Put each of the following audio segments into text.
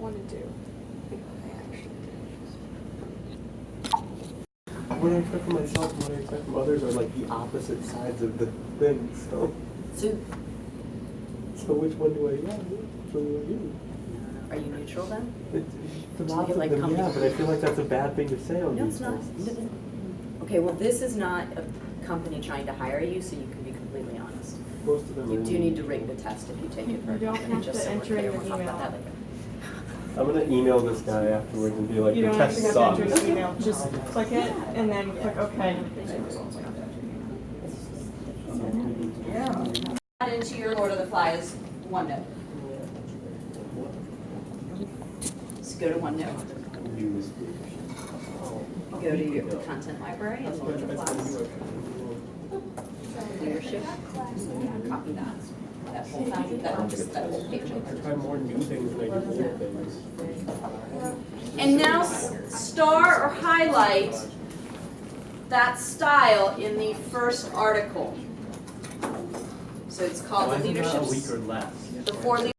want to do. What I expect from myself and what I expect from others are like the opposite sides of the thing. So which one do I use? Are you neutral then? Lots of them, yeah, but I feel like that's a bad thing to say on No, these it's not. posts. Okay, well, this is not a company trying to hire you, so you can be completely honest. Most of them You are do need to rig the test if you take it for You don't a company, have just to so we're enter in clear. your We'll talk about email. that later. I'm gonna email this guy afterwards and be like, You your don't test actually have to enter sucks. your email. Just click it and then click OK. Add into your Lord of the Flies OneNote. So go to OneNote. Go to your content library and Lord of the Flies. Leadership. Copy that. That whole thing, that whole page. I try more new things than I do old things. And now star or highlight that style in the first article. So it's called the leadership. A week or less. The four leadership.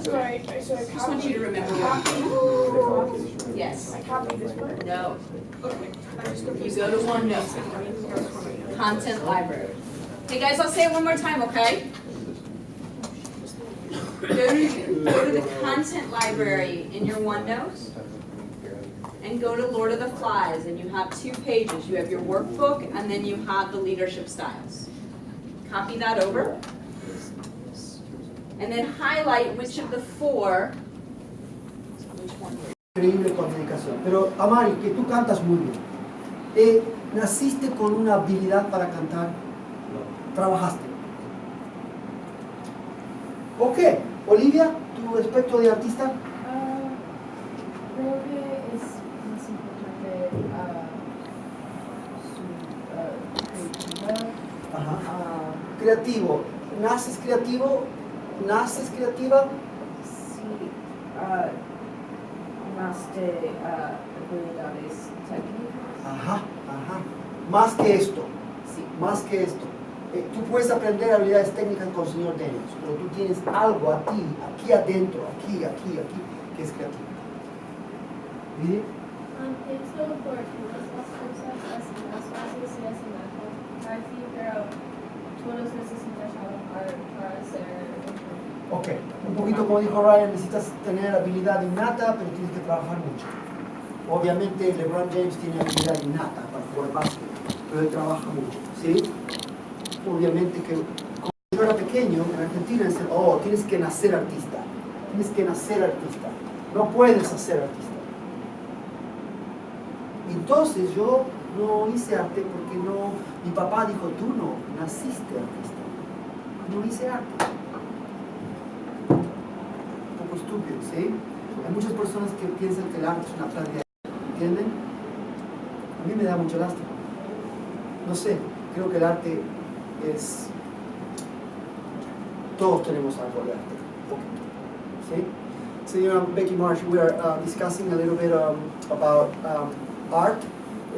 So I Just want you to remember your. Yes. I copy this word. No. You go to OneNote. Content library. Hey guys, I'll say it one more time, okay? Go to the content library in your OneNote and go to Lord of the Flies, and you have 2 pages. You have your workbook and then you have the leadership styles. Copy that over. And then highlight which of the 4, which one? Increíble comunicación. Pero Amari, que tú cantas muy bien. ¿Naciste con una habilidad para cantar? ¿Trabajaste? Ok. Olivia, ¿tu aspecto de artista? Creo que es más importante su creatividad. Ajá. Creativo. ¿Naces creativo? ¿Naces creativa? Sí, más de habilidades técnicas. Ajá, ajá. Más que esto. Sí. Más que esto. Tú puedes aprender habilidades técnicas con el señor Daniels, pero tú tienes algo a ti, aquí adentro, aquí, que es creativo. ¿Bien? Pienso por todas las cosas así más fáciles se hacen fácil, pero todos necesitan trabajar para hacer. Ok, un poquito como dijo Ryan, necesitas tener habilidad innata, pero tienes que trabajar mucho. Obviamente LeBron James tiene habilidad innata para jugar básquet, pero él trabaja mucho, ¿sí? Obviamente que cuando yo era pequeño, en Argentina, decían, oh, tienes que nacer artista, no puedes hacer artista. Entonces yo no hice arte porque mi papá dijo, tú no naciste artista, no hice arte. Un poco estúpido, ¿sí? Hay muchas personas que piensan que el arte es una práctica, ¿entienden? A mí me da mucha lástima. No sé, creo que el arte es... Todos tenemos algo de arte, un poquito, ¿sí? So, Becky Marsh, we are discussing a little bit about art,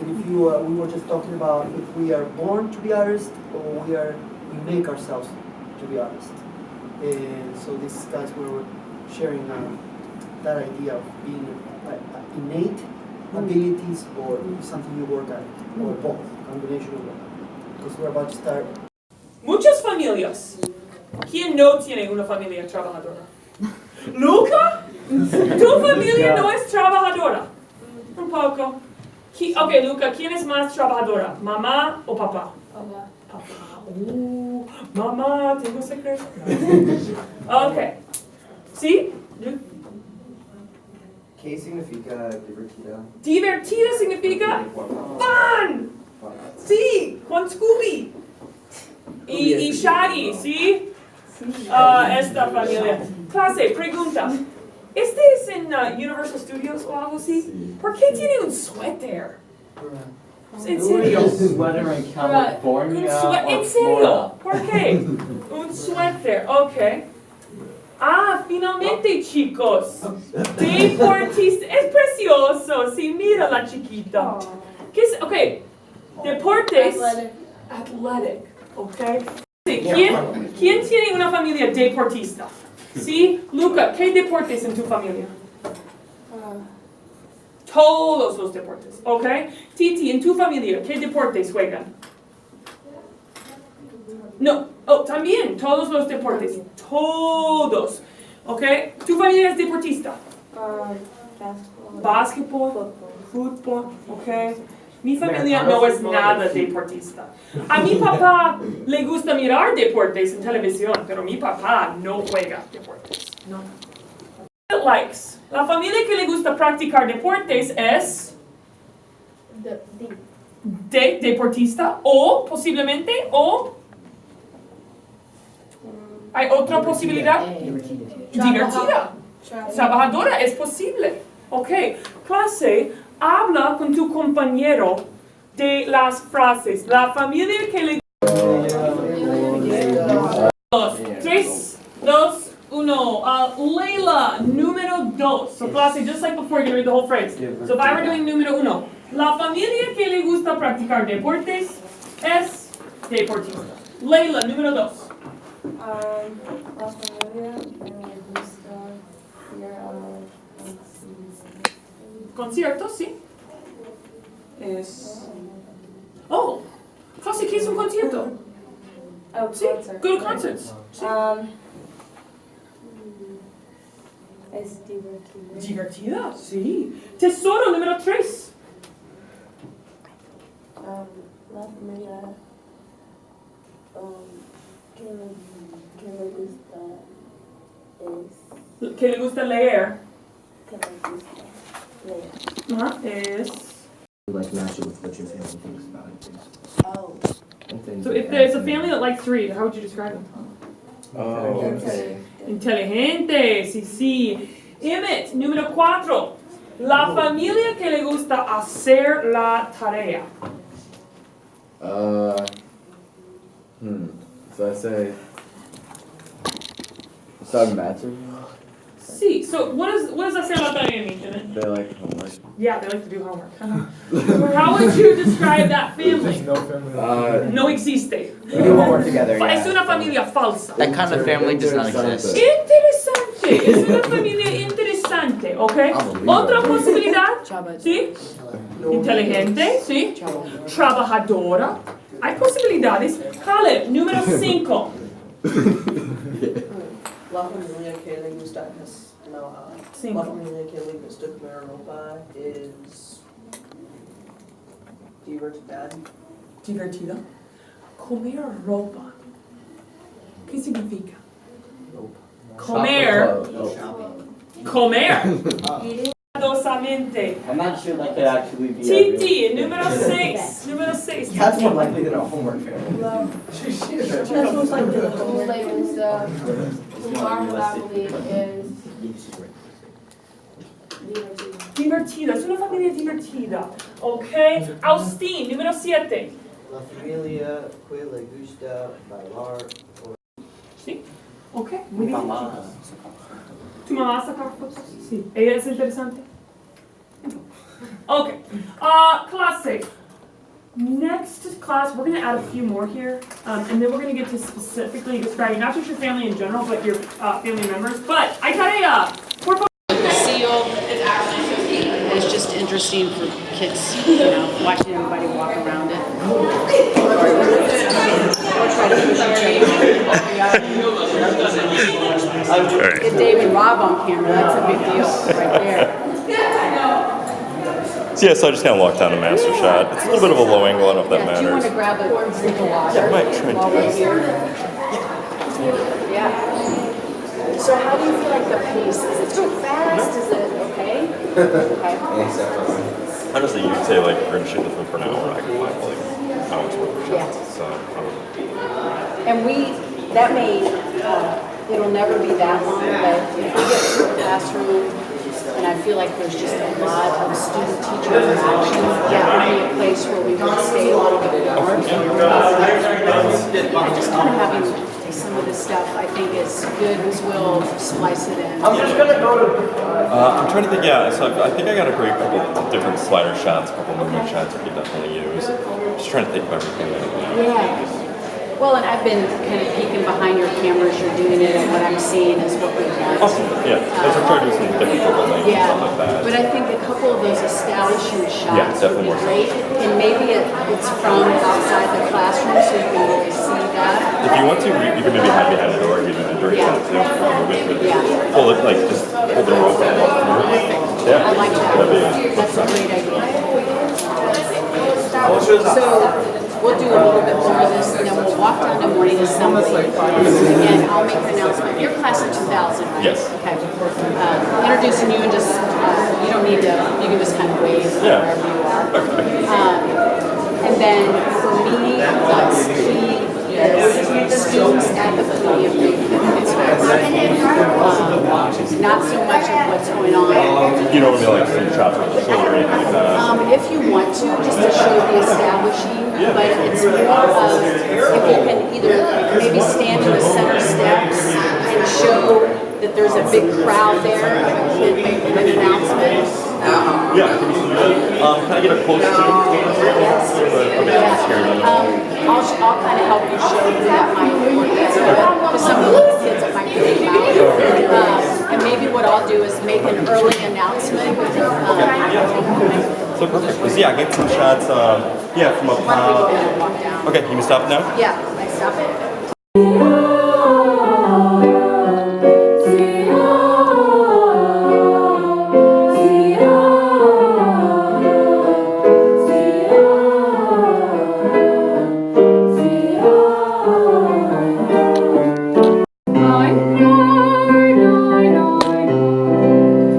and if we were just talking about if we are born to be artists or we make ourselves to be artists. And so these guys were sharing that idea of being innate abilities or something you work at, or both, combination of both. Because we're about to start. Muchas familias. ¿Quién no tiene una familia trabajadora? ¿Luca? ¿Tu familia no es trabajadora? Un poco. Ok, Luca, ¿quién es más trabajadora? ¿Mamá o papá? Papá. Papá. Mamá, tengo secreto. Ok. ¿Sí? ¿Qué significa divertida? Divertida significa fun. Sí, con Scooby. Y Shaggy, ¿sí? Esta familia. Clase, pregunta. ¿Este es en Universal Studios o algo así? ¿Por qué tiene un suéter? ¿En serio? Un sweater en California ¿En serio? ¿Por qué? Un suéter, ok. Finalmente, chicos. Deportista. Es precioso. Sí, mira la chiquita. ¿Qué es? Ok. Deportes. Athletic. Ok. ¿Quién tiene una familia deportista? ¿Sí? Luca, ¿qué deportes en tu familia? Todos los deportes, ¿ok? Titi, en tu familia, ¿qué deportes juegan? No, oh, también, todos los deportes, todos, ¿ok? ¿Tu familia es deportista? Básquetbol, fútbol, ¿ok? Mi familia no es nada deportista. A mi papá le gusta mirar deportes en televisión, pero mi papá no juega deportes. No. Likes. La familia que le gusta practicar deportes es de deportista o posiblemente o hay otra posibilidad divertida. Trabajadora es posible. Ok, clase, habla con tu compañero de las frases. La familia que le... 3, 2, 1. Leila, número 2. So clase, just like before, you're gonna read the whole phrase. So if I were doing número 1. La familia que le gusta practicar deportes es deportista. Leila, número 2. La familia que me gusta ir a Concierto, sí. Es... Oh, clase, ¿qué es un concierto? Sí, go to concerts. Sí. Es divertido. Divertida, sí. Tesoro, número 3. La familia que me gusta es Que le gusta leer. que me gusta leer. Ajá, es... Like match it with what your family thinks about it. Oh. And things So like if there's a that. family that likes to read, how would you describe them? Oh, Okay. Inteligente, sí, sí. Emmett, número 4. La familia que le gusta hacer la tarea. So I say, starting matter. Sí, so what does hacer la tarea mean, Emmett? They like homework. Yeah, they like to do homework. How would you describe that family? No existe. We do homework together, Es yeah. una familia falsa. That kind of family does not exist. Interesante, es una familia interesante, ¿ok? Otra posibilidad, ¿sí? Inteligente, ¿sí? Trabajadora. Hay posibilidades. Caleb, número 5. La familia que le gusta la familia que le gusta comer ropa es divertida. Divertida. Comer ropa. ¿Qué significa? Comer. Comer. Cuidadosamente. I'm not sure that could actually be. Titi, número 6. Número 6. That's more likely than a homework family. That's most likely the whole le gusta jugar family is divertido. Divertida, es una familia divertida. Ok. Austin, número 7. La familia que le gusta bailar. Sí. Ok. Muy bien. ¿Tu mamá saca fotos? Sí. ¿Ella es interesante? Ok. Clase. Next class, we're going to add a few more here, and then we're going to get to specifically describing not just your family in general, but your family members. But I got a portfolio. The seal is just interesting for kids, you know, watching everybody walk around it. Get Dave and Rob on camera, that's a big deal right there. So yeah, so I just kind of walked down to master shot. It's a little bit of a low angle, I don't know if that Do you want matters. to grab a drink of water Yeah, I might try while to. we're here? Yeah. So how do you feel like the pace? Is it too fast? Is it okay? Okay. Honestly, you could say like we're gonna shoot the film for an hour. I can find like hours worth of shots. So And that may, it'll never be that long, but if we get to a classroom, and I feel like there's just a lot of student-teacher interaction, that would be a place where we would stay a little bit more. Just kind of having some of this stuff, I think, is good, as we'll splice it in. I'm just gonna go to. I'm trying to think. Yeah, so I think I got a great couple of different slider shots, a couple of movement shots I could definitely use. Just trying to think of everything. Yeah. Well, and I've been kind of peeking behind your cameras, you're doing it, and what I'm seeing is what we want. Awesome. Yeah. Let's try to do some different focal lengths and stuff like that. But I think a couple of those establishing shots would definitely be more great. And maybe it's from outside the classroom so you can really see that. If you want to, you can maybe hide behind the door and give you the direct shot too. Yeah. Pull it, like, just hold the rope and walk through. Yeah. I like that. That's a great idea. So we'll do a little bit more of this, and then we'll walk down to morning assembly. Again, I'll make an announcement. Your class of 2000, right? Yes. Okay. Introducing you and just, you don't need to, you can just kind of wave wherever you are. And then for me, what's key is students at the podium making a not so much of what's going on. You don't want to be like some shots with the shoulder or anything like that. If you want to, just to show the establishing, but it's more of if you can either maybe stand in the center steps and show that there's a big crowd there of a kid making an announcement. Yeah, can you do that? Can I get a close to? Yes. I'll kind of help you show who that might work better with some of the little kids that might be out. And maybe what I'll do is make an early announcement. So perfect. Because yeah, get some shots. Yeah, from up top. Okay, you can stop now. Yeah, I stop it.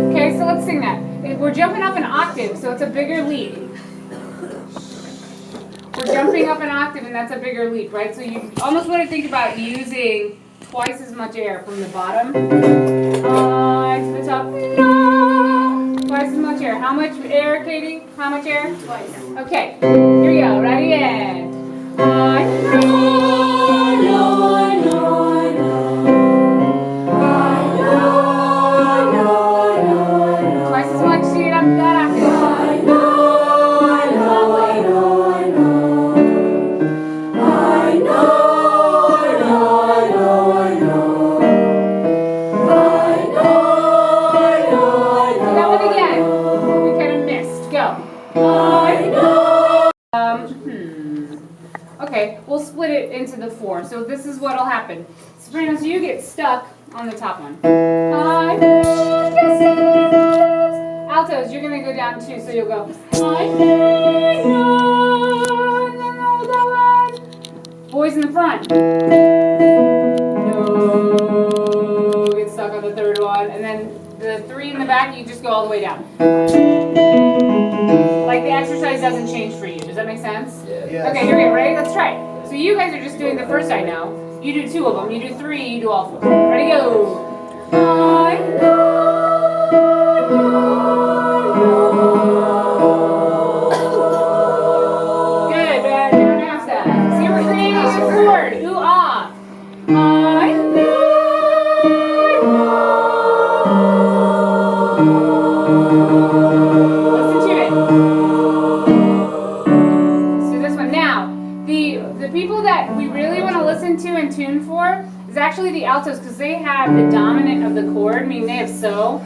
Okay, so let's sing that. We're jumping up an octave, so it's a bigger leap. We're jumping up an octave, and that's a bigger leap, right? So you almost want to think about using twice as much air from the bottom to the top. Twice as much air. How much air, Katie? How much air? Twice. Okay, here we go. Ready? And I know. Twice as much. See it up that octave. That one again. We kind of missed. Go. Okay, we'll split it into the four. So this is what'll happen. Sopranos, you get stuck on the top one. Altos, you're gonna go down two, so you'll go. Boys in the front. No, get stuck on the third one, and then the three in the back, you just go all the way down. Like the exercise doesn't change for you. Does that make sense? Yeah. Okay, here we go. Ready? Let's try it. So you guys are just doing the first I know. You do two of them. You do three. You do all four. Ready? Go. I know. Good. Down half that. See, we're creating a chord. Ooh ah. I know. Listen to it. Let's do this one now. The people that we really want to listen to and tune for is actually the altos, because they have the dominant of the chord, meaning they have so.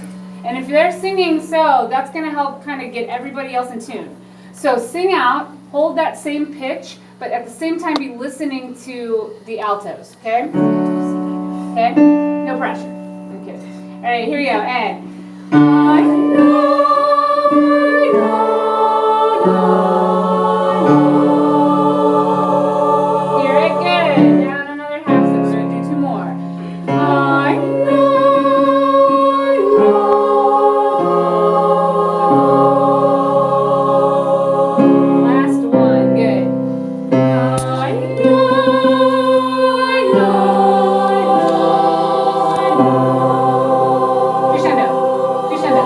And if they're singing so, that's going to help kind of get everybody else in tune. So sing out, hold that same pitch, but at the same time be listening to the altos, okay? Okay? No pressure. Okay. All right, here we go. And I know. Hear it? Good. Down another half step. We're going to do two more. I know. Last one. Good. I know. Crescendo. Crescendo.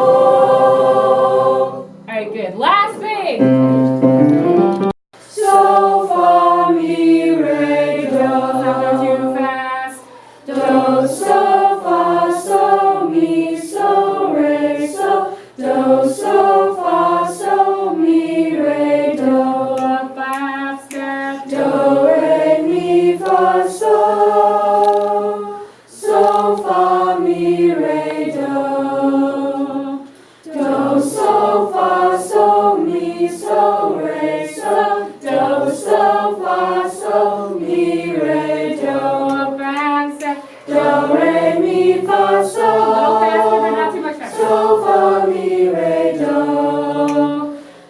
fa, mi, re, do. Do, so, fa, so, mi, so, re, so. Do, so, fa, so, mi, re, do. Up and say, do, re, mi, fa, so. A little faster, but not too much faster. So, fa, mi, re, do.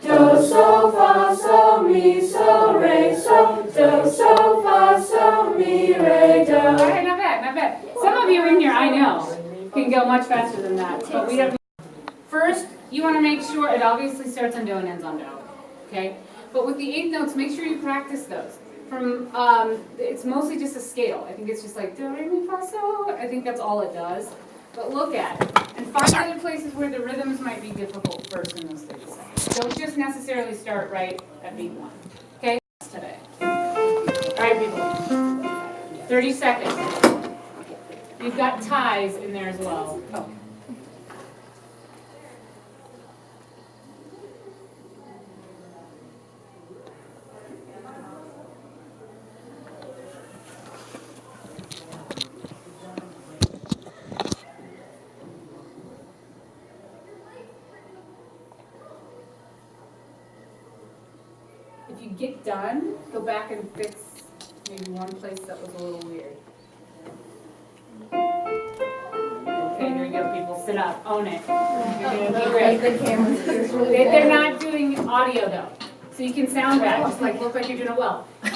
Do, so, fa, so, mi, so, re, so. Do, so, fa, so, mi, re, do. All right, not bad, not bad. Some of you in here, I know, can go much faster than that, but we have. First, you want to make sure it obviously starts on do and ends on do, okay? But with the eighth notes, make sure you practice those. From it's mostly just a scale. I think it's just like do, re, mi, fa, so. I think that's all it does. But look at it and find other places where the rhythms might be difficult first in those 30 seconds. Don't just necessarily start right at beat 1. Okay? Today. All right, people. 30 seconds. You've got ties in there as well. Oh. If you get done, go back and fix maybe one place that was a little weird. Okay, here we go, people. Sit up. Own it. You're gonna be great. They're not doing audio though, so you can sound bad. Just like look like you're doing it well. Do,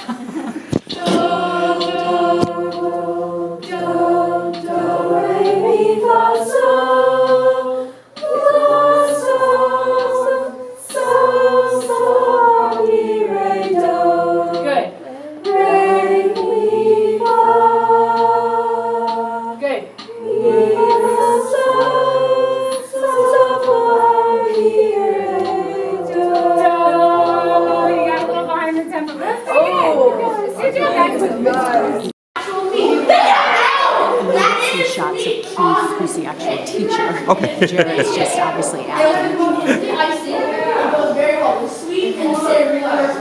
do, do, re, mi, fa, so. La, so, so, so, mi, re, do. Good. Re, mi, fa. Good. Mi, fa, so, so, fa, mi, re, do. Do. You got a little behind the tempo. That's okay. Good job. Some shots of Keith, who's the actual teacher. Okay. Jared's just obviously acting. It goes very well with sweet and savory layers.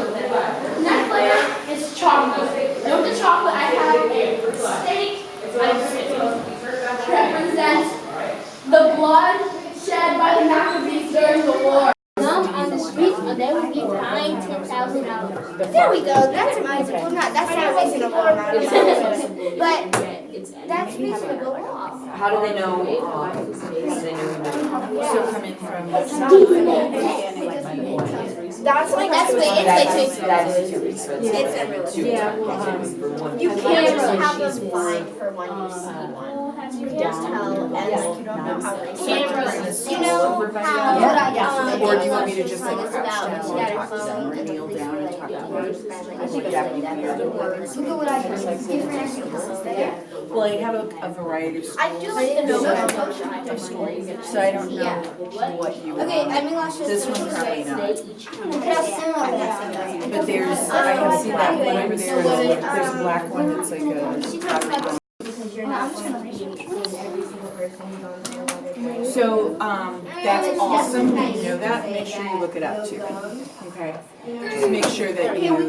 Next layer is chocolate. Note the chocolate I have a steak. Represents the blood shed by the Maccabees during the war. On the streets, they would be fined $10,000. There we go. That's amazing. Well, that's not reasonable. But that's reasonable. How do they know? How do they know? So coming from That's you can't just have them fined for when you see one. You can't tell, and like you don't know how they cameras. You know how Or do you want me to just like crouch crouch down and talk to them, or kneel down and talk to them? I think that would be weird. Look at what I have. Well, I have a variety of I do like the no stories. so I don't know what you would. Okay, I mean, let's just. This one's probably not. But But there's, I have seen that one over there, and there's a black one that's like a. Because you're not every single person who's on there. So, that's awesome, you know that, make sure you look it up too, okay? Just make sure that you, for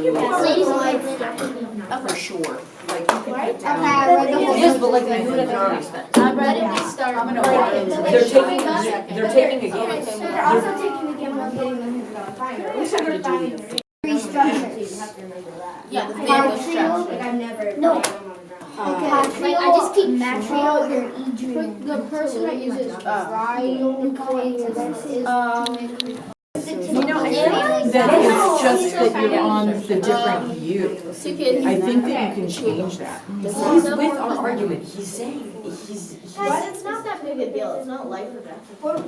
sure, like, you can put down. Yes, but like they do it at their own expense. I'm ready to start. They're taking a game. They're also taking the game and getting them who's gonna find her. Which are finding yeah, the family structure. I've never. No. Like I just keep Matrio or Edrian. The person that uses You know, I think that it's just that you're on the different view. I think that you can change that. He's with our argument. He's saying Guys, it's not that big a deal. It's not life or death. Like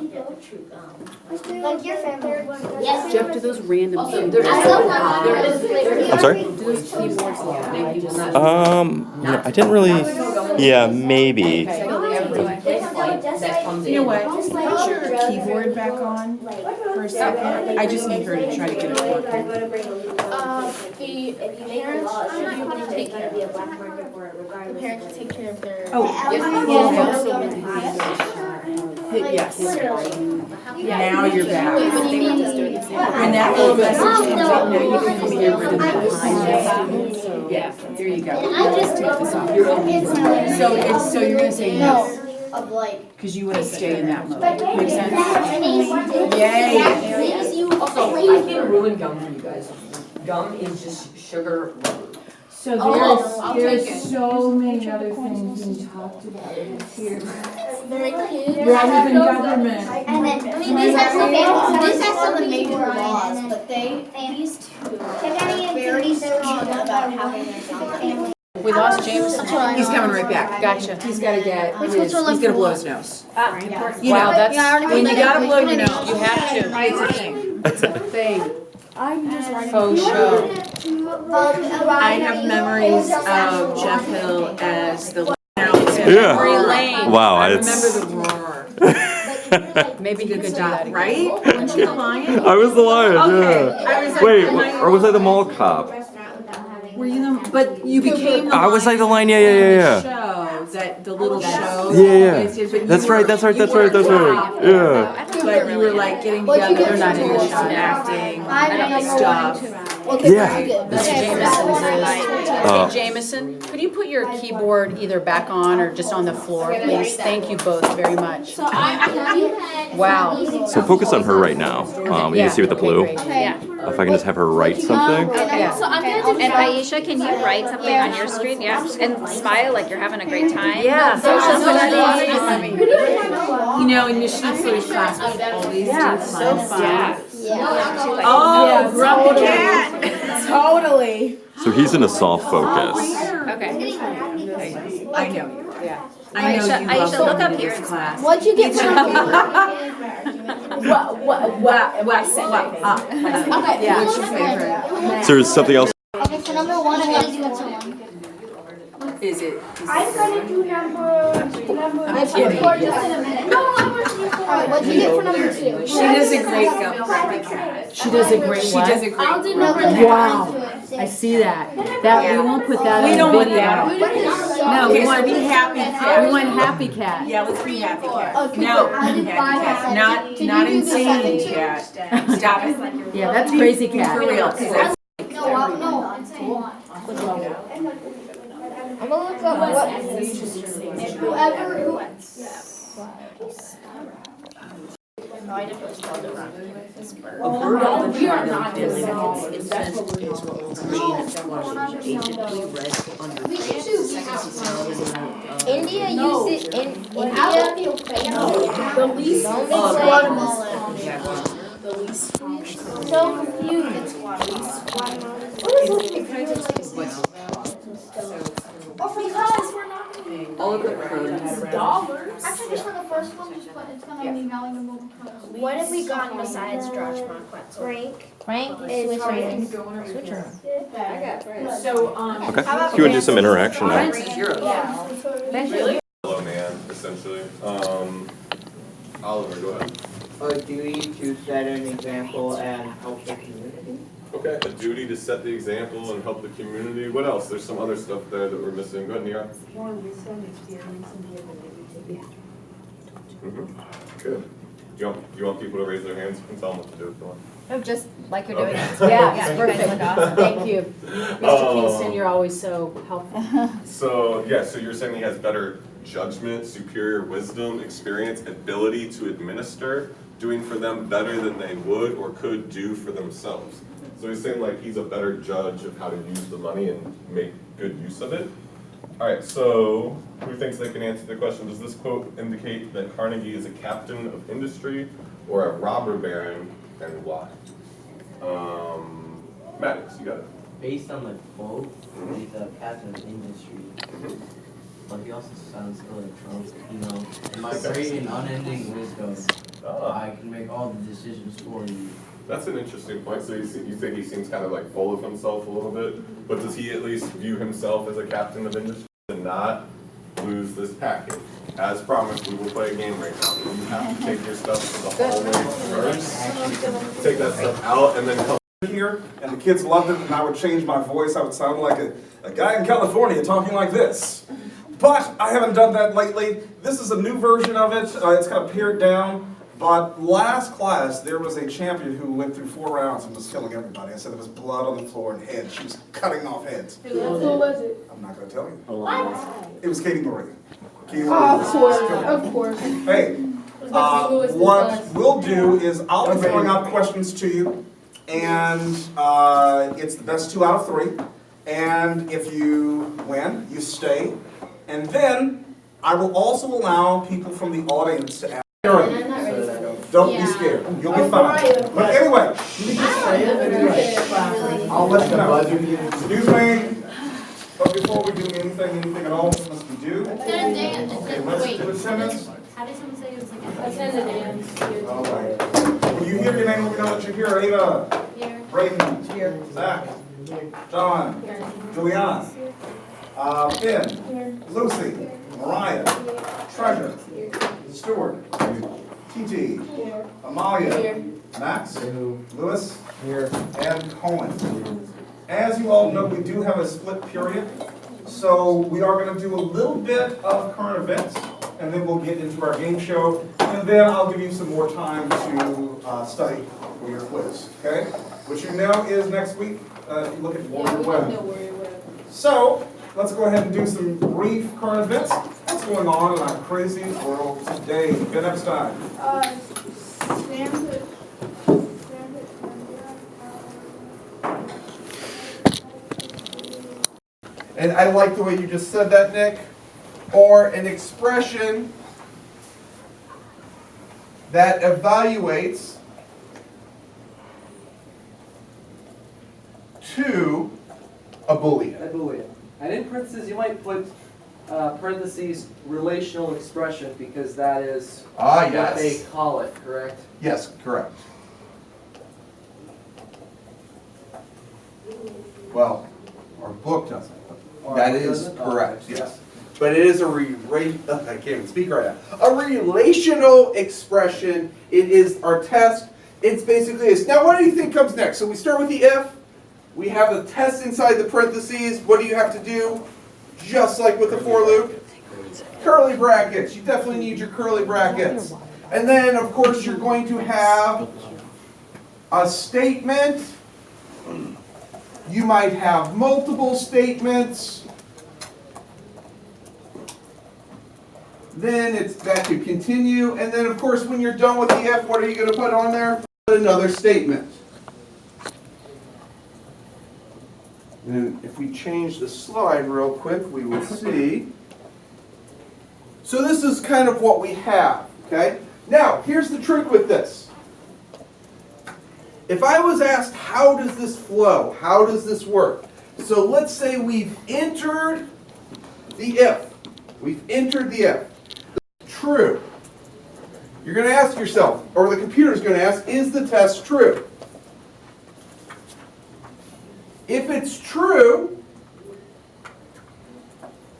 your family. Yes. Jeff, do those random keyboards? I love that. I'm sorry? Do those keyboards make you want I didn't really. Yeah, maybe. You know what? Put your keyboard back on for a second. I just need her to try to get it working. The parents should be able to take care of it. The parents should take care of their. Oh, hit yes. Now you're back. When that little message comes up, now you can come here with it. Yeah, there you go. I just take this off. So you're gonna say yes. of like. Because you wouldn't stay in that mode. But Makes sense? Yay. Also, I can ruin gum for you guys. Gum is just sugar. So I'll there's take it. so many other things being talked about in here. Very cute. Rather than government. And then, I mean, this has some of the major laws, but they used to very strong about having their family. We lost Jameson. He's coming right back. Gotcha. He's gotta get, Which he's ones are gonna blow left his nose. Wow, You know, that's, when you gotta blow your nose, you have to. it's a thing. It's a thing. I'm just Faux show. I have memories of Jeff Hill as the. Yeah. Wow, I it's. remember the roar. Maybe he could do Good that job, again. right? Weren't you the lion? I was the lion, Okay, yeah. I was like, Wait, am I- or was I the mall cop? Were you the, but you became the I was like the lion, yeah, in the yeah, yeah. show, that, the little show. Yeah, But you that's right, were- that's right, you that's right, that's weren't right. top, Yeah. But you were like getting together, they're not in the shot acting, stuff. Yeah. Mr. Uh, Jameson, could you put your keyboard either back on or just on the floor, please? Thank you both very much. Wow. So focus on her right now. You see with the blue? Yeah. If I can just have her write something. Yeah. And Aisha, can you write something on your screen? Yeah. And smile like you're having a great time. Yeah. Yeah. You know, in Michigan Floyd's class, we always do fun stuff. Yeah. Oh, grumpy cat. Totally. So he's in a soft focus. Okay. I know you. Yeah. I know Aisha, you Aisha, love look up going to here this and class. What'd you get from Okay. Yeah. What's your favorite? So there's something else. Okay, for number one, I'm gonna do it to one. Is it? I'm gonna do number Let's do four just in a minute. No, I'm gonna do four. Alright, what'd you get for number two? She does a great grumpy cat. She does a great She what? does a great. I'll do number three. Wow. I see that. That, we won't put that We in the don't want video. that. No, Okay, we so want, be happy we cat. want happy cat. Yeah, let's be happy cat. Okay, No, I did happy cat. 5%. Not Can you do the insane second two? cat. Stop it. Yeah, that's crazy For cat. real. 'Cause that's- No, no, I'm saying one. I'm gonna look up what, whoever, who. No, I didn't spell it wrong. A bird on the chart of Dylan, it says it's green, basically red under. India uses, India. the least Don't mix Guatemala. the least So confused. It's because we're not. All of the pros. dollars. Actually, just for the first one, just put, it's gonna be valuable. What have we gotten besides Josh Marquette? Rank is rank. Switch around. So, Okay. Do you want to do some interaction now? Prince is yours. Hello, man, essentially. Oliver, go ahead. A duty to set an example and help the community. Okay, a duty to set the example and help the community. What else? There's some other stuff there that we're missing. Go ahead, Nia. Good. Do you want people to raise their hands? You can tell them what to do if you want. Oh, just like you're doing. Okay. Yeah, perfect. Thank you. Mr. Kingston, you're always so helpful. So, yeah, so you're saying he has better judgment, superior wisdom, experience, ability to administer, doing for them better than they would or could do for themselves. So he's saying like he's a better judge of how to use the money and make good use of it. All right, so who thinks they can answer the question? Does this quote indicate that Carnegie is a captain of industry or a robber baron, and why? Maddox, you got it. Based on the quote, he's a captain of industry. But he also sounds like Trump, you know, in my great and unending wisdom, I can make all the decisions for you. That's an interesting point. So you think he seems kind of like full of himself a little bit, but does he at least view himself as a captain of industry and not lose this packet? As promised, we will play a game right now. You have to take your stuff to the hallway first, take that stuff out, and then come here, and the kids loved it, and I would change my voice. I would sound like a guy in California talking like this. But I haven't done that lately. This is a new version of it. It's kind of pared down. But last class, there was a champion who went through 4 rounds and was killing everybody. I said there was blood on the floor and heads. She was cutting off heads. Who was it? I'm not going to tell you. What? It was Katie Marie. Of course. Hey, what we'll do is I'll be throwing out questions to you, and it's the best 2 out of 3. And if you win, you stay. And then I will also allow people from the audience to ask. Don't be scared. You'll be fine. But anyway, I'll let you know. Excuse me. But before we do anything at all, must we do? Okay, let's do attendance. How did someone say it was like attendance? All right. When you hear your name, we know that you're here. Ava. Here. Braden. Here. Zach. John. Juliana. Finn. Lucy. Mariah. Treasure. Stuart. TT. Amalia. Max. Lewis. And Cohen. As you all know, we do have a split period. So we are going to do a little bit of current events, and then we'll get into our game show, and then I'll give you some more time to study for your quiz, okay? Which you know is next week, if you look at Warrior Web. So, let's go ahead and do some brief current events. What's going on in our crazy world today? Ben Epstein. And I like the way you just said that, Nick. Or an expression that evaluates to a Boolean. A Boolean. And in parentheses, you might put parentheses relational expression because that is what they call it, correct? Yes, correct. Well, our book doesn't. That is correct, yes. But it is I can't even speak right now. A relational expression. It is our test. It's basically this. Now, what do you think comes next? So we start with the if. We have the test inside the parentheses. What do you have to do? Just like with the for loop. Curly brackets. You definitely need your curly brackets. And then, of course, you're going to have a statement. You might have multiple statements. Then it's that could continue. And then, of course, when you're done with the if, what are you going to put on there? Put another statement. And if we change the slide real quick, we will see. So this is kind of what we have, okay? Now, here's the trick with this. If I was asked, how does this flow? How does this work? So let's say we've entered the if. We've entered the if. True. You're going to ask yourself, or the computer's going to ask, is the test true? If it's true,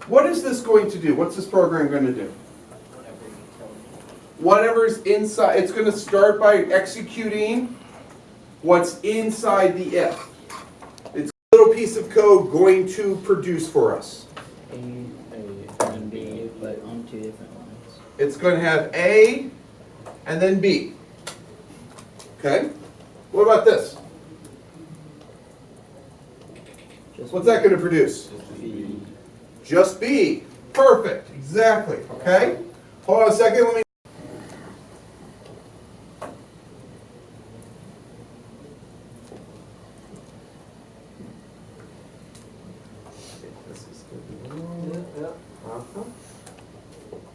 what is this going to do? What's this program going to do? Whatever's inside, it's going to start by executing what's inside the if. It's a little piece of code going to produce for us. A and B, but on 2 different lines. It's going to have A and then B. Okay? What about this? What's that going to produce? B. Just B. Perfect. Exactly. Okay? Hold on a second. Let me.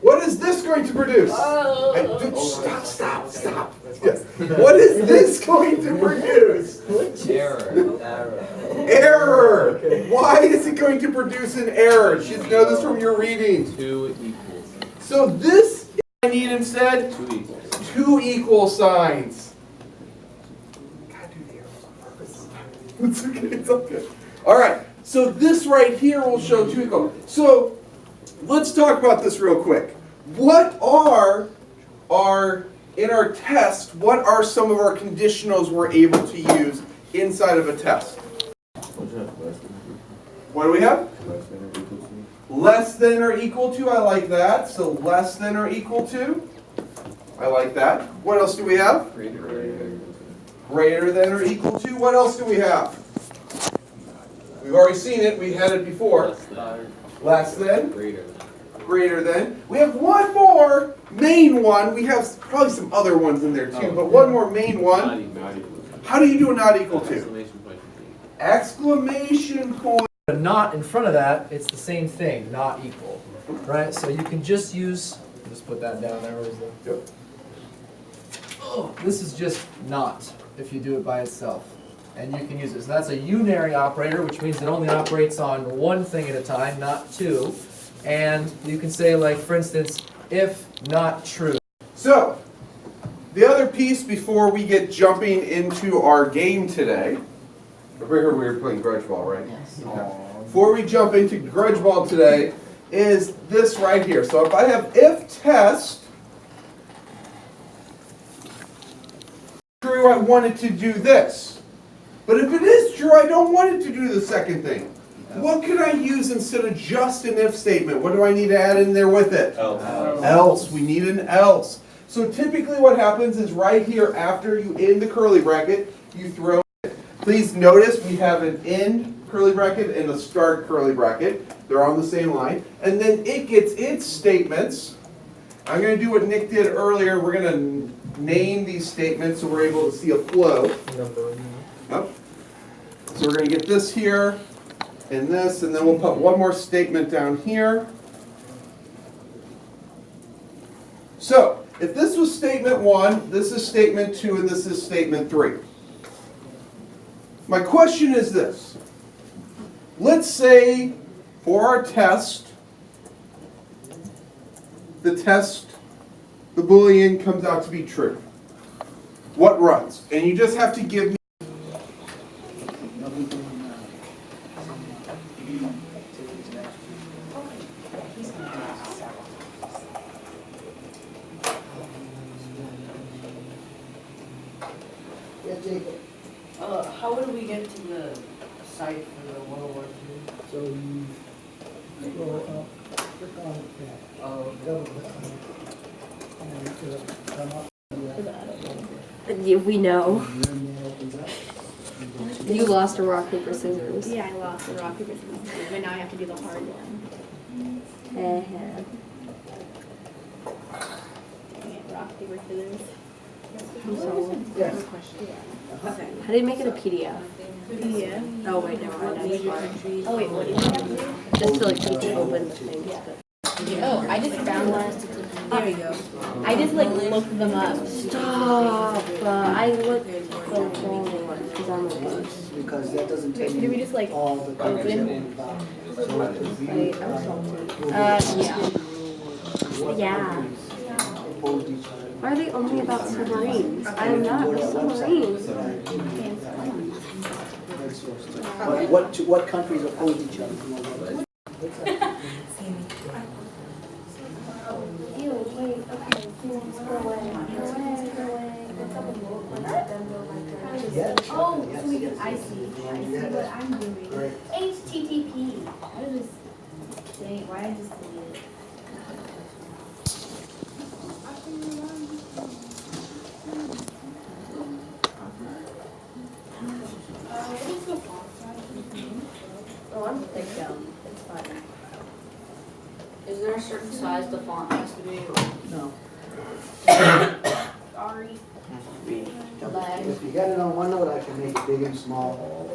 What is this going to produce? Stop. Yes. What is this going to produce? Error. Why is it going to produce an error? You should know this from your reading. 2 equals. So this I need instead 2 equals. 2 equal signs. It's okay. It's okay. All right. So this right here will show 2 equal. So let's talk about this real quick. What are in our test, what are some of our conditionals we're able to use inside of a test? What do we have? Less than or equal to. I like that. So less than or equal to. I like that. What else do we have? Greater than or equal to. What else do we have? We've already seen it. We had it before. Less than. greater than. We have one more main one. We have probably some other ones in there too, but one more main one. How do you do a not equal to? Exclamation point. A not in front of that, it's the same thing, not equal, right? So you can just use, just put that down there. Where's the? Yep. Oh, this is just not if you do it by itself, and you can use it. So that's a unary operator, which means it only operates on one thing at a time, not two. And you can say, like, for instance, if not true. So, the other piece before we get jumping into our game today. We heard we were playing grudge ball, right? Yes. Okay. Before we jump into grudge ball today, is this right here. So if I have if test true, I want it to do this. But if it is true, I don't want it to do the second thing. What can I use instead of just an if statement? What do I need to add in there with it? Else. Else. We need an else. So typically what happens is right here after you end the curly bracket, you throw it. Please notice we have an end curly bracket and a start curly bracket. They're on the same line. And then it gets its statements. I'm going to do what Nick did earlier. We're going to name these statements so we're able to see a flow. Yep. So we're going to get this here and this, and then we'll put one more statement down here. So, if this was statement 1, this is statement 2, and this is statement 3. My question is this. Let's say for our test, the Boolean comes out to be true. What runs? And you just have to give me How would we get to the site for the World War II? So you scroll up, click on that, double click on it, and it'll come up. We know. And then it opens up. You lost a rock, paper, scissors. Yeah, I lost the rock, paper, scissors, but now I have to do the hard one. Uh-huh. Dang it, rock, paper, scissors. Yes. Okay. How do you make it a PDF? Yeah. Oh wait, never mind. That's hard. Oh wait, what do you have to do? Just to like teach open the things. Oh, I just found one. There we go. I just like looked them up. Stop! I looked the wrong one because I'm like. Because that doesn't take Do we just like all the countries that open? we've got. So it would be, Wait, I'm salty. Yeah. opposed each other. Why are they only about submarines? I am not a submarine. What countries oppose each other? Ew, wait, okay, go away. Oh, so we can, I see what I'm doing. HTTP. I just, dang, why I just deleted it? Oh, I'm thick down. It's fine. Is there a certain size the font has to be? No. Sorry. If you got it on OneNote, I can make it big and small.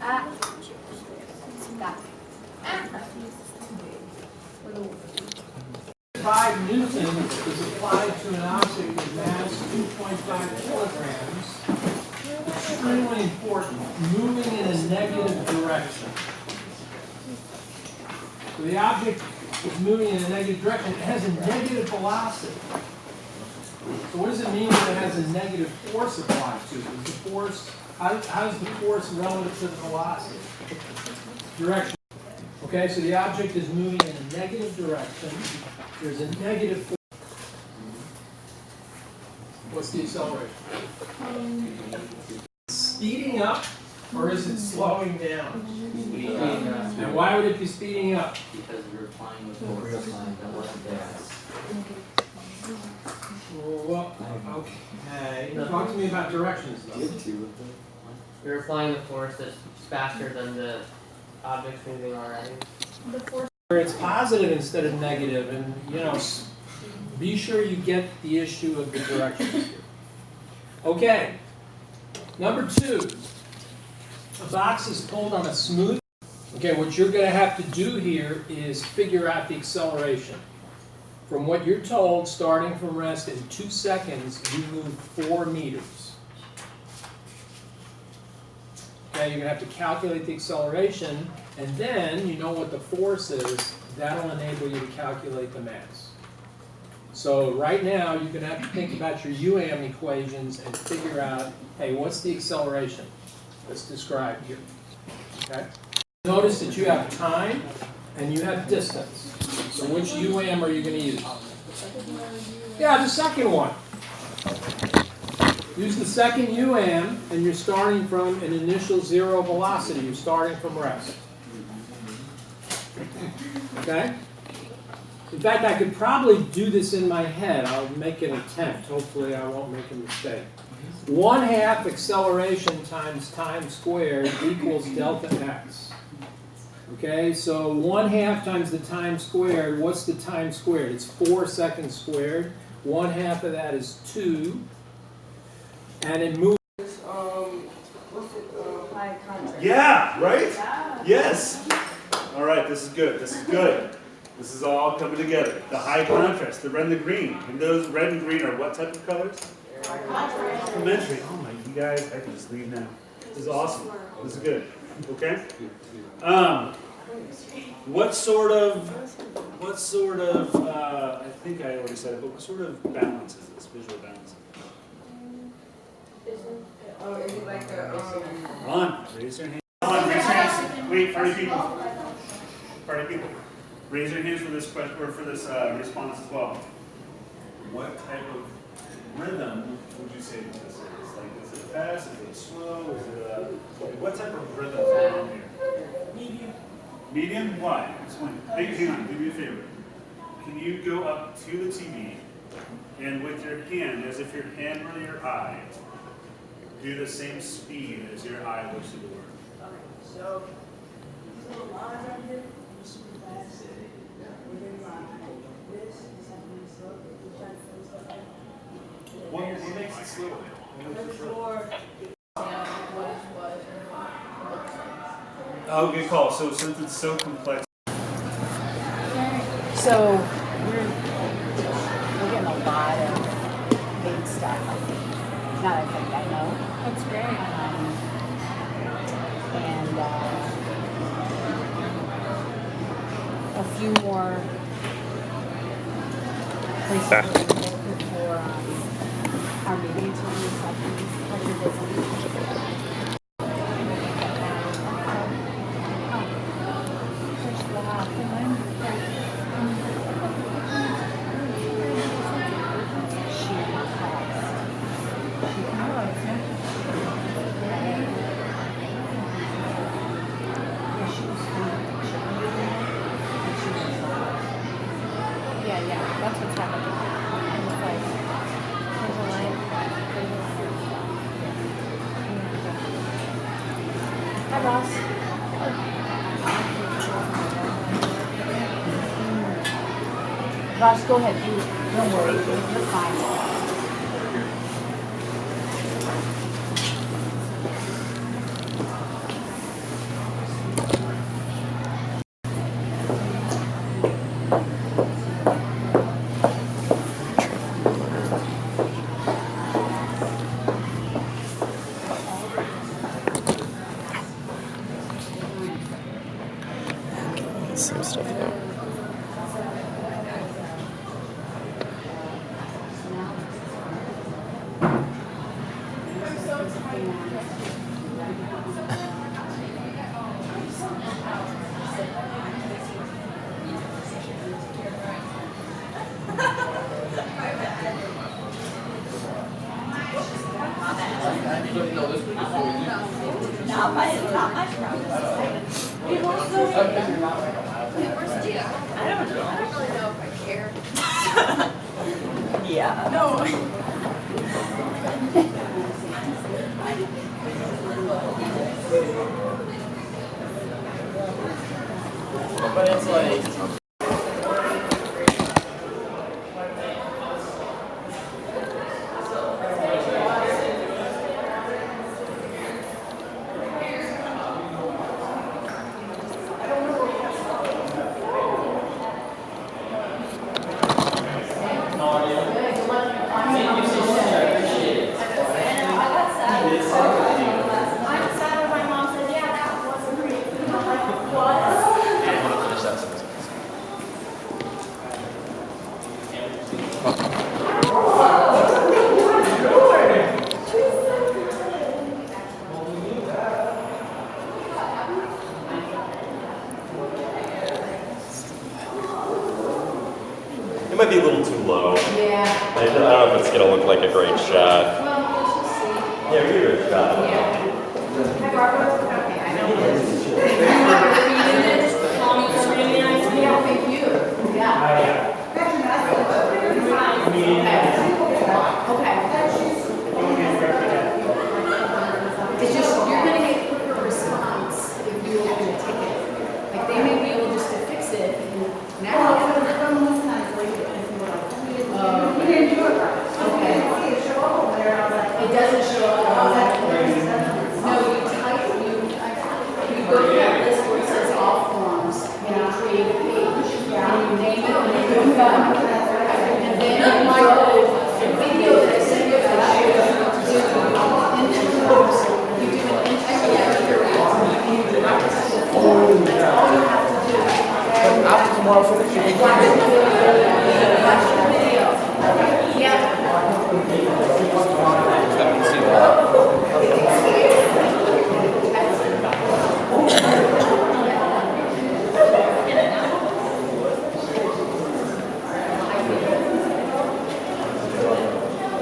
Ah. Got it. 5 newtons is applied to an object of mass 2.5 kilograms. Extremely important, moving in a negative direction. So the object is moving in a negative direction. It has a negative velocity. So what does it mean when it has a negative force applied to it? Is the force, how is the force relative to the velocity? Direction. Okay, so the object is moving in a negative direction. There's a negative force. What's the acceleration? Speeding up, or is it slowing down? Speeding up. And why would it be speeding up? Because we're applying with force that wasn't there. Well, okay. Talk to me about directions, though. You're applying the force that's faster than the object's moving already. The force. Where it's positive instead of negative, and be sure you get the issue of the directions here. Okay, number 2, a box is pulled on a smooth. Okay, what you're going to have to do here is figure out the acceleration. From what you're told, starting from rest in 2 seconds, you move 4 meters. Okay, you're going to have to calculate the acceleration, and then you know what the force is. That'll enable you to calculate the mass. So right now, you're going to have to think about your UAM equations and figure out, hey, what's the acceleration that's described here? Okay? Notice that you have time and you have distance. So which UAM are you going to use? Yeah, the second one. Use the second UAM, and you're starting from an initial 0 velocity. You're starting from rest. Okay? In fact, I could probably do this in my head. I'll make an attempt. Hopefully I won't make a mistake. 1/2 acceleration times time squared equals delta x. Okay, so 1/2 times the time squared, what's the time squared? It's 4 seconds squared. 1/2 of that is 2. And it moves. High contrast. Yeah, right? Yes. All right, this is good. This is good. This is all coming together. The high contrast, the red and the green. And those red and green are what type of colors? Complementary. Oh my, you guys, I can just leave now. This is awesome. This is good. Okay? What sort of, I think I already said it, but what sort of balance is this, visual balance? Oh, is it like a, Ron, raise your hand. Ron, raise your hands. Wait, party people. Party people. Raise your hands for this question, or for this response as well. What type of rhythm would you say that this is? Like, is it fast? Is it slow? Is it what type of rhythm is going on here? Medium. Medium? Why? Explain. Hey, hang on. Do me a favor. Can you go up to the TV and with your hand, as if your hand were your eye, do the same speed as your eye looks at the word? okay, so, these little lines right here, super fast. Within my, this is happening slow, we're trying to finish stuff like. What makes it slow? Oh, good call. So since it's so complex. So we're getting a lot of big stuff. Not I think I know. That's great. And a few more places for our meetings and stuff. That's what's happening. And it's like, there's a line, Hi, Ross. Ross, go ahead. Don't worry. You're fine. Some stuff there. Yeah. No. But it's like. It might be a little too low. Yeah. I don't know if it's gonna look like a great shot. Well, let's just see. Yeah, give it a shot. Hi, Barbara. Okay, I know this. Yeah, thank you. Yeah. Okay. It's just, you're gonna get quicker response if you open a ticket. Like, they may be able just to fix it and now. Okay. It doesn't show up. No, you type, you go to that list where it says all forms, and you create a page, and you name it, and then you go. And then you might go, the video that I sent you, that I showed you, you do an intro, you do an intro, and you direct it to the form. That's all you have to do. After tomorrow, so Watch the video. Yeah.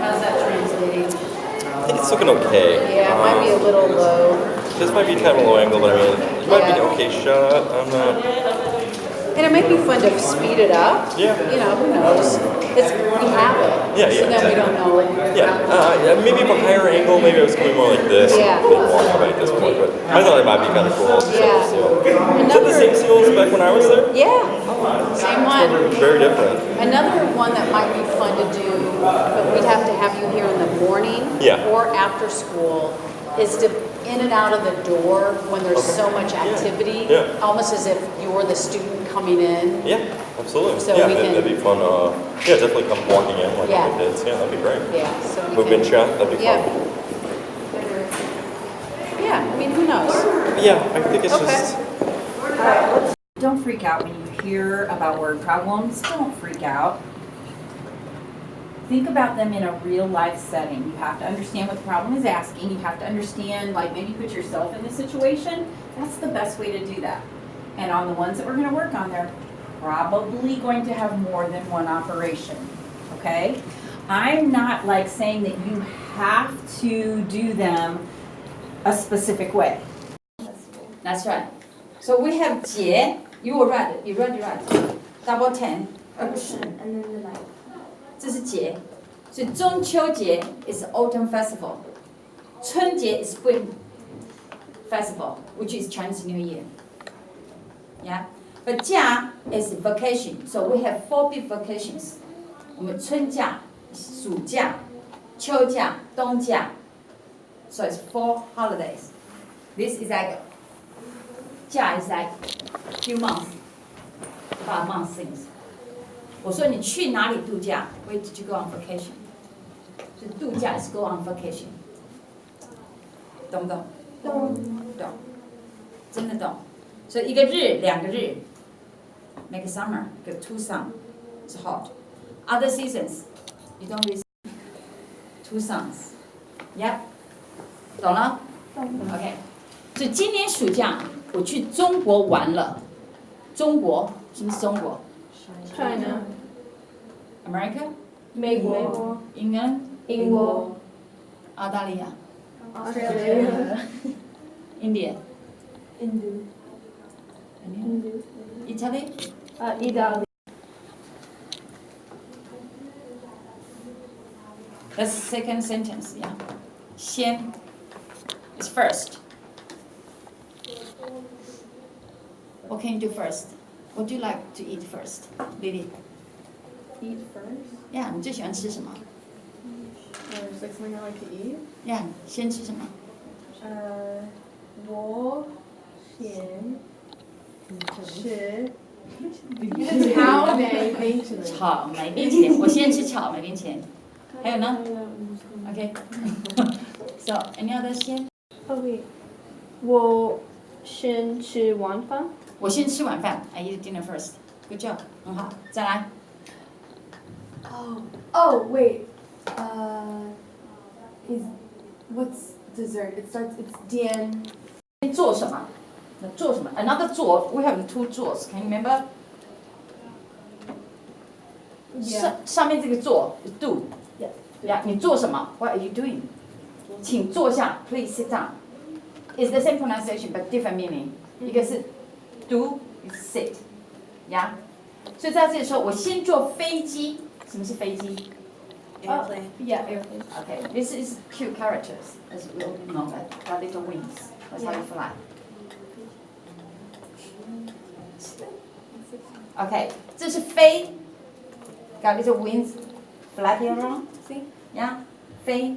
How's that translating? I think it's looking okay. Yeah, it might be a little low. This might be kind of a low angle, but I mean, it might be an okay shot. I'm not. And it might be fun to speed it up. Yeah. You know, who knows? It's, we have it. Yeah, So then we don't know. Yeah, maybe from a higher angle, maybe I was coming more like this. Yeah. Maybe more at this point, but I thought it might be kind of cool. Yeah. Is that the same seals back when I was there? Yeah. Same one. Very different. Another one that might be fun to do, but we'd have to have you here in the morning Yeah. or after school, is to in and out of the door when there's so much activity, Yeah. almost as if you're the student coming in. Yeah, absolutely. So yeah, we can- that'd be fun. Yeah, definitely come walking in like Yeah. the kids. Yeah, that'd be great. Yeah, so we Movement can. shot, that'd be Yeah. fun. Yeah, I mean, who knows? Yeah, I think it's Okay. just. Don't freak out when you hear about word problems. Don't freak out. Think about them in a real life setting. You have to understand what the problem is asking. You have to understand, like maybe put yourself in the situation. That's the best way to do that. And on the ones that we're going to work on, they're probably going to have more than one operation. Okay? I'm not like saying that you have to do them a specific way. That's right. So we have 节, you will write it, you read it right. Double 10. And then the night. 这是节，所以中秋节 is autumn festival， 春节 is spring festival, which is Chinese New Year. Yeah, but 假 is vacation, so we have 4 big vacations. 我们春假、暑假、秋假、冬假， so it's 4 holidays. This is like 假 is like few months, about a month things. 我说你去哪里度假 ？Where did you go on vacation？ 所以度假 is go on vacation， 懂不懂？懂，真的懂。所以一个日、2个日 ，make a summer, get 2 sun, it's hot. Other seasons, you don't receive 2 suns. Yep， 懂了？懂。OK， 所以今年暑假我去中国玩了。中国，什么是中国？ China. America? 美国。英国。英国。澳大利亚。Australia. India. Hindu. Italy? Italy. That's the second sentence, yeah. 先 is first. What can you do first? What do you like to eat first, Lily? Eat first? Yeah, 你最喜欢吃什么 There's like something I like to eat.？Yeah， 先吃什么？我先吃草莓冰淇淋。草莓冰淇淋，我先吃草莓冰淇淋。还有呢？Okay. So any other 先？ Oh wait. 我先吃晚饭。我先吃晚饭。I eat dinner first. Good job. 很好，再来。Oh wait. Is what's dessert? It starts. It's 点。做什么？做什么 ？Another 做 we have two 做 Can you remember? 上面这个做 do. Yeah. 你做什么 ？What are you doing? 请坐下 Please sit down. It's the same pronunciation but different meaning. 一个是 do, is sit. Yeah. 所以在这里说，我先坐飞机。什么是飞机 Airplane. Yeah, airplane. Okay. This is cute characters, as we all know that. Got little wings. That's how you fly. Okay. 这是飞。Got little wings flapping around. See? Yeah. 飞。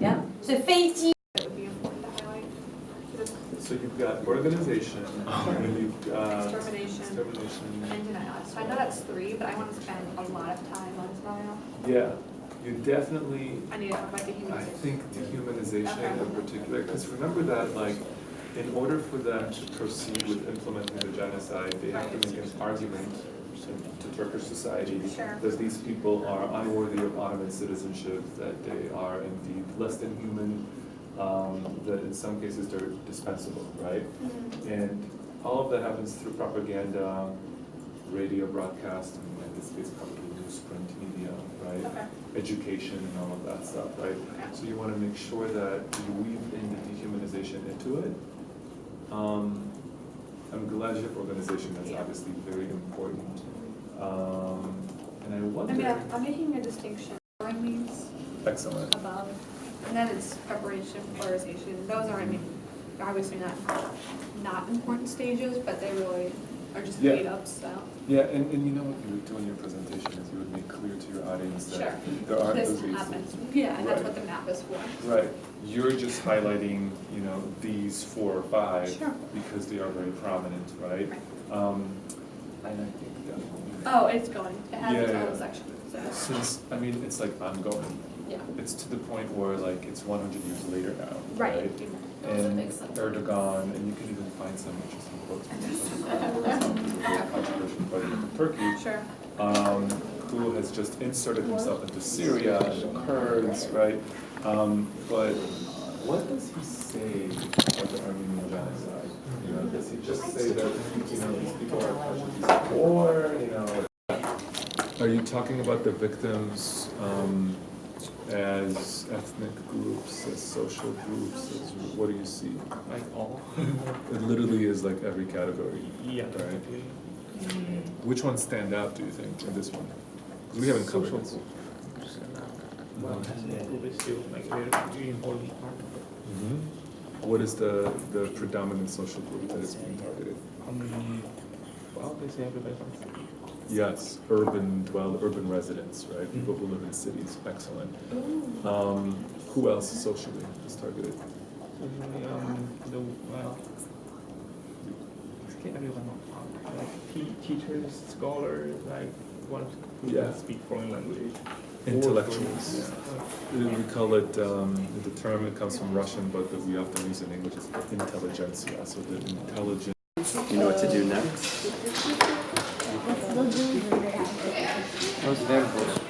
Yeah. 所以飞机。 So you've got organization, and you've got extermination, and denial. So I know that's 3, but I want to spend a lot of time on denial. Yeah, you definitely. I need to talk about dehumanization. I think dehumanization in particular, because remember that, like, in order for them to proceed with implementing the genocide, they have to make an argument to Turkish society that these people are unworthy of Ottoman citizenship, that they are indeed less than human. That in some cases they're dispensable, right? And all of that happens through propaganda, radio broadcast, and in this case probably newsprint media, right? Education and all of that stuff, right? So you want to make sure that you weave in the dehumanization into it. I'm glad you have organization, that's obviously very important. And I wonder... I mean, I'm making a distinction. These Excellent. above. And then it's preparation, polarization. Those are, I mean, obviously not important stages, but they really are just made up stuff. Yeah, and you know what you would do in your presentation is you would make clear to your audience that there are This those happens. Yeah, and that's what the map is for. Right. You're just highlighting, you know, these 4 or 5 Sure. because they are very prominent, right? And I think that. Oh, it's going. It has its Yeah. own section. So. Since, I mean, it's like ongoing. Yeah. It's to the point where like it's 100 years later now, Right. right? And Erdogan, and you can even find some interesting quotes from controversial president of Turkey, who has just inserted himself into Syria and the Kurds, right? But what does he say about the Armenian genocide? You know, does he just say that you know these people are casualties of war? You know, are you talking about the victims? As ethnic groups, as social groups, as what do you see? Like all? It literally is like every category. Yeah. Right? Which ones stand out, do you think, in this one? Because we haven't covered this. What is the predominant social group that is being targeted? Yes, urban residents, right? People who live in cities. Excellent. Who else socially is targeted? Like teachers, scholars, like ones who can speak foreign language. Intellectuals. We call it, the term, it comes from Russian, but we often use in English as intelligentsia, so the intelligent. You know what to do next? Those variables.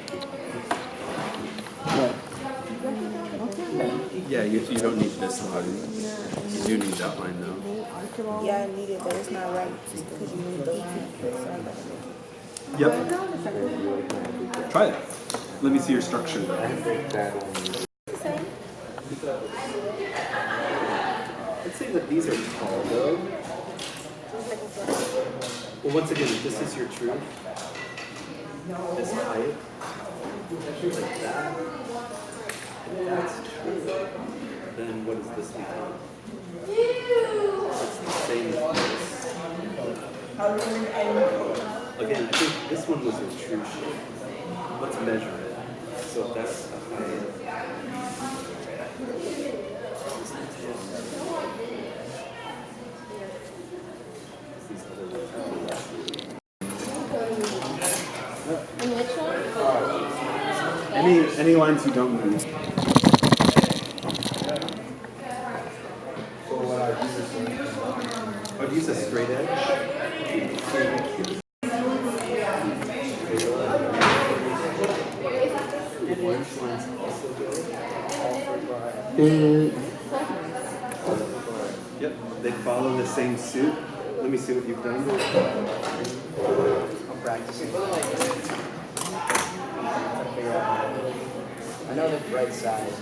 Yeah, you don't need this line. You do need that line though. Yeah, I need it, but it's not right because you need the line. Yep. Try it. Let me see your structure though. I'd say that these are tall though. Well, once again, if this is your truth, this height, like that, if that's true, then what does this mean? It's the same as this. Again, I think this one was a true shape. Let's measure it. So if that's a height. Any lines you don't move. I'd use a straight edge. Yep, they follow the same suit. Let me see what you've done. I'm practicing. I know the right side.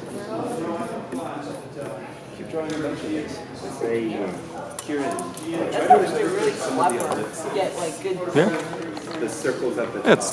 Keep drawing a bunch of these. Say, Kieran, try That's to actually interpret really some of the clever. ellipses. Get like good. Yeah. The circles at the top. Yeah, it's the